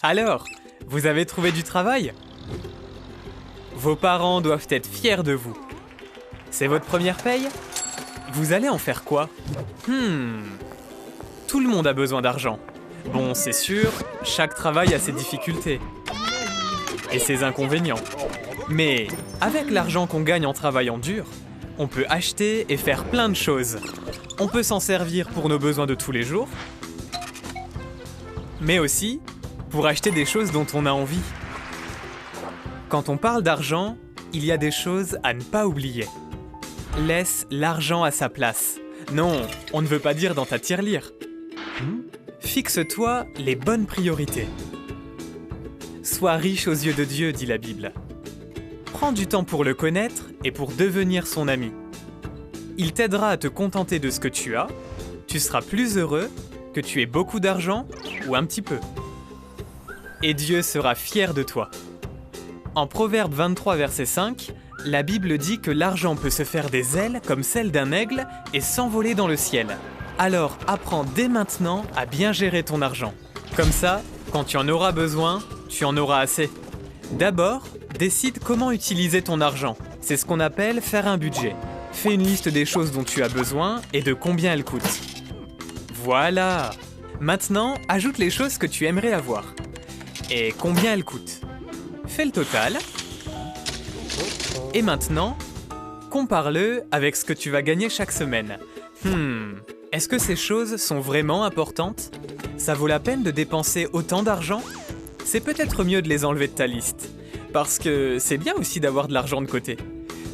Alors, vous avez trouvé du travail? Vos parents doivent être fiers de vous. C'est votre première paye? Vous allez en faire quoi? Tout le monde a besoin d'argent. Bon, c'est sûr, chaque travail a ses difficultés. Et ses inconvénients. Mais avec l'argent qu'on gagne en travaillant dur, on peut acheter et faire plein de choses. On peut s'en servir pour nos besoins de tous les jours, mais aussi pour acheter des choses dont on a envie. Quand on parle d'argent, il y a des choses à ne pas oublier. Laisse l'argent à sa place. Non, on ne veut pas dire dans ta tirelire. Fixe-toi les bonnes priorités. Sois riche aux yeux de Dieu, dit la Bible. Prends du temps pour le connaître et pour devenir son ami. Il t'aidera à te contenter de ce que tu as. Tu seras plus heureux que tu aies beaucoup d'argent ou un petit peu. Et Dieu sera fier de toi. En Proverbe 23, verset 5, la Bible dit que l'argent peut se faire des ailes comme celles d'un aigle et s'envoler dans le ciel. Alors apprends dès maintenant à bien gérer ton argent. Comme ça, quand tu en auras besoin, tu en auras assez. D'abord, décide comment utiliser ton argent. C'est ce qu'on appelle faire un budget. Fais une liste des choses dont tu as besoin et de combien elles coûtent. Voilà! Maintenant, ajoute les choses que tu aimerais avoir. Et combien elles coûtent. Fais le total. Et maintenant, compare-le avec ce que tu vas gagner chaque semaine. Est-ce que ces choses sont vraiment importantes? Ça vaut la peine de dépenser autant d'argent? C'est peut-être mieux de les enlever de ta liste. Parce que c'est bien aussi d'avoir de l'argent de côté.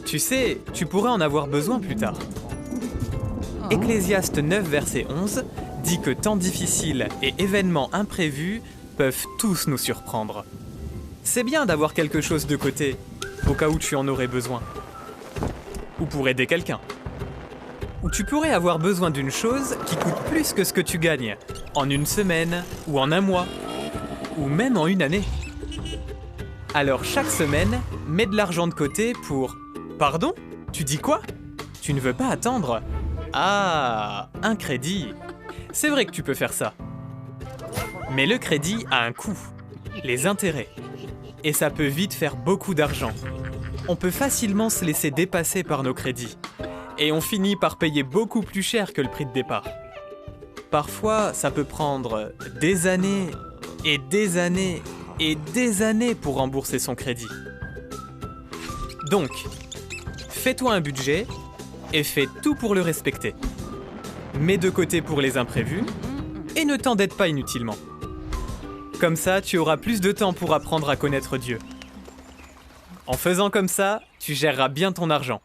Tu sais, tu pourrais en avoir besoin plus tard. Ecclésiaste 9, verset 11, dit que temps difficiles et événements imprévus peuvent tous nous surprendre. C'est bien d'avoir quelque chose de côté, au cas où tu en aurais besoin. Ou pour aider quelqu'un. Ou tu pourrais avoir besoin d'une chose qui coûte plus que ce que tu gagnes, en une semaine, ou en un mois, ou même en une année. Alors chaque semaine, mets de l'argent de côté pour... Pardon? Tu dis quoi? Tu ne veux pas attendre? Ah, un crédit. C'est vrai que tu peux faire ça. Mais le crédit a un coût, les intérêts. Et ça peut vite faire beaucoup d'argent. On peut facilement se laisser dépasser par nos crédits. Et on finit par payer beaucoup plus cher que le prix de départ. Parfois, ça peut prendre des années et des années et des années pour rembourser son crédit. Donc, fais-toi un budget et fais tout pour le respecter. Mets de côté pour les imprévus et ne t'endette pas inutilement. Comme ça, tu auras plus de temps pour apprendre à connaître Dieu. En faisant comme ça, tu géreras bien ton argent.